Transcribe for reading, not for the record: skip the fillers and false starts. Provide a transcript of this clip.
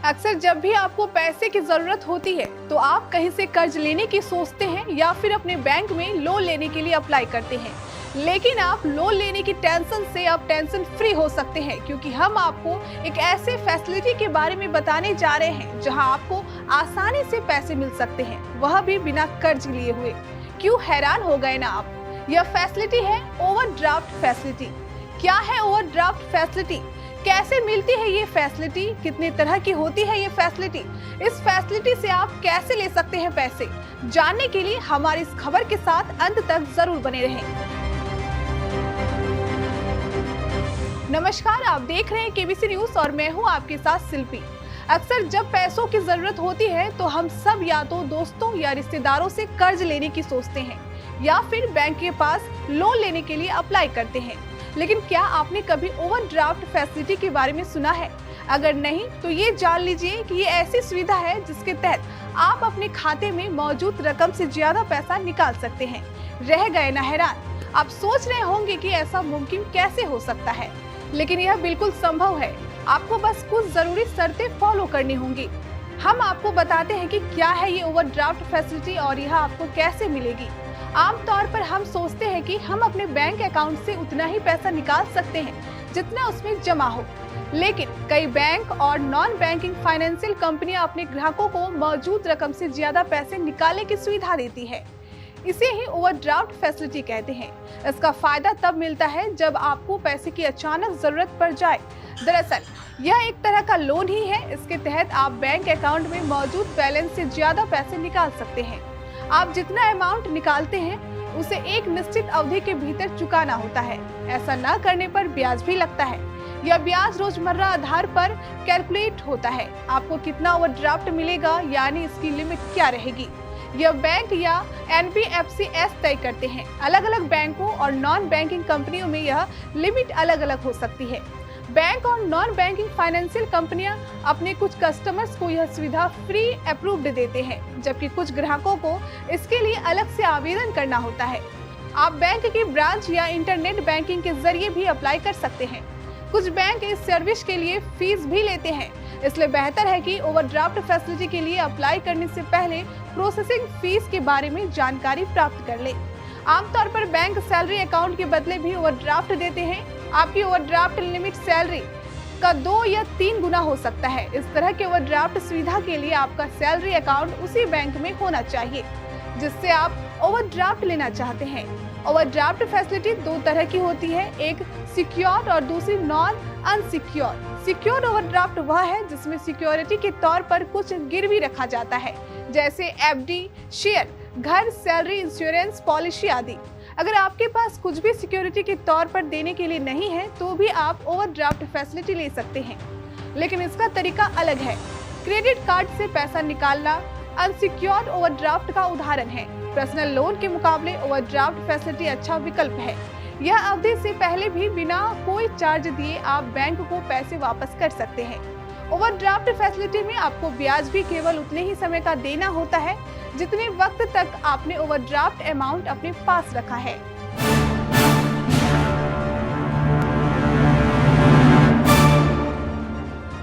अक्सर जब भी आपको पैसे की जरूरत होती है तो आप कहीं से कर्ज लेने की सोचते हैं या फिर अपने बैंक में लोन लेने के लिए अप्लाई करते हैं। लेकिन आप लोन लेने की टेंशन से अब टेंशन फ्री हो सकते हैं, क्योंकि हम आपको एक ऐसे फैसिलिटी के बारे में बताने जा रहे हैं जहां आपको आसानी से पैसे मिल सकते हैं, वह भी बिना कर्ज लिए हुए। क्यों हैरान हो गए ना आप? यह फैसिलिटी है ओवरड्राफ्ट फैसिलिटी। क्या है ओवरड्राफ्ट फैसिलिटी? कैसे मिलती है ये फैसिलिटी? कितने तरह की होती है ये फैसिलिटी? इस फैसिलिटी से आप कैसे ले सकते हैं पैसे? जानने के लिए हमारी इस खबर के साथ अंत तक जरूर बने रहें। नमस्कार, आप देख रहे हैं केबीसी न्यूज और मैं हूं आपके साथ शिल्पी। अक्सर जब पैसों की जरूरत होती है तो हम सब या तो दोस्तों या रिश्तेदारों से कर्ज लेने की सोचते हैं या फिर बैंक के पास लोन लेने के लिए अप्लाई करते हैं। लेकिन क्या आपने कभी ओवरड्राफ्ट फैसिलिटी के बारे में सुना है? अगर नहीं तो ये जान लीजिए कि ये ऐसी सुविधा है जिसके तहत आप अपने खाते में मौजूद रकम से ज्यादा पैसा निकाल सकते हैं। रह गए ना हैरान? आप सोच रहे होंगे कि ऐसा मुमकिन कैसे हो सकता है, लेकिन यह बिल्कुल संभव है। आपको बस कुछ जरूरी शर्तें फॉलो करनी होंगी। हम आपको बताते हैं कि क्या है ये ओवरड्राफ्ट फैसिलिटी और यह आपको कैसे मिलेगी। आमतौर पर हम सोचते हैं कि हम अपने बैंक अकाउंट से उतना ही पैसा निकाल सकते हैं जितना उसमें जमा हो, लेकिन कई बैंक और नॉन बैंकिंग फाइनेंशियल कंपनियां अपने ग्राहकों को मौजूद रकम से ज्यादा पैसे निकालने की सुविधा देती है। इसे ही ओवरड्राफ्ट फैसिलिटी कहते हैं। इसका फायदा तब मिलता है जब आपको पैसे की अचानक जरूरत पड़ जाए। दरअसल यह एक तरह का लोन ही है। इसके तहत आप बैंक अकाउंट में मौजूद बैलेंस से ज्यादा पैसे निकाल सकते हैं। आप जितना अमाउंट निकालते हैं उसे एक निश्चित अवधि के भीतर चुकाना होता है। ऐसा न करने पर ब्याज भी लगता है। यह ब्याज रोजमर्रा आधार पर कैलकुलेट होता है। आपको कितना ओवरड्राफ्ट मिलेगा, यानी इसकी लिमिट क्या रहेगी, यह बैंक या NBFCs तय करते हैं। अलग अलग बैंकों और नॉन बैंकिंग कंपनियों में यह लिमिट अलग अलग हो सकती है। बैंक और नॉन बैंकिंग फाइनेंशियल कंपनियां अपने कुछ कस्टमर्स को यह सुविधा फ्री अप्रूव्ड देते हैं, जबकि कुछ ग्राहकों को इसके लिए अलग से आवेदन करना होता है। आप बैंक की ब्रांच या इंटरनेट बैंकिंग के जरिए भी अप्लाई कर सकते हैं। कुछ बैंक इस सर्विस के लिए फीस भी लेते हैं, इसलिए बेहतर है कि ओवरड्राफ्ट फैसिलिटी के लिए अप्लाई करने से पहले प्रोसेसिंग फीस के बारे में जानकारी प्राप्त कर ले। आमतौर पर बैंक सैलरी अकाउंट के बदले भी ओवरड्राफ्ट देते हैं। आपकी ओवरड्राफ्ट लिमिट सैलरी का 2 या 3 गुना हो सकता है। इस तरह के ओवरड्राफ्ट सुविधा के लिए आपका सैलरी अकाउंट उसी बैंक में होना चाहिए जिससे आप ओवरड्राफ्ट लेना चाहते हैं। ओवरड्राफ्ट फैसिलिटी 2 तरह की होती है, एक सिक्योर्ड और दूसरी नॉन अनसिक्योर्ड। सिक्योर्ड ओवरड्राफ्ट वह है जिसमें सिक्योरिटी के तौर पर कुछ गिरवी रखा जाता है, जैसे FD, शेयर, घर, सैलरी, इंश्योरेंस पॉलिसी आदि। अगर आपके पास कुछ भी सिक्योरिटी के तौर पर देने के लिए नहीं है तो भी आप ओवरड्राफ्ट फैसिलिटी ले सकते हैं, लेकिन इसका तरीका अलग है। क्रेडिट कार्ड से पैसा निकालना अनसिक्योर्ड ओवरड्राफ्ट का उदाहरण है। पर्सनल लोन के मुकाबले ओवरड्राफ्ट फैसिलिटी अच्छा विकल्प है। यह अवधि से पहले भी बिना कोई चार्ज दिए आप बैंक को पैसे वापस कर सकते हैं। ओवरड्राफ्ट फैसिलिटी में आपको ब्याज भी केवल उतने ही समय का देना होता है जितने वक्त तक आपने ओवरड्राफ्ट अमाउंट अपने पास रखा है।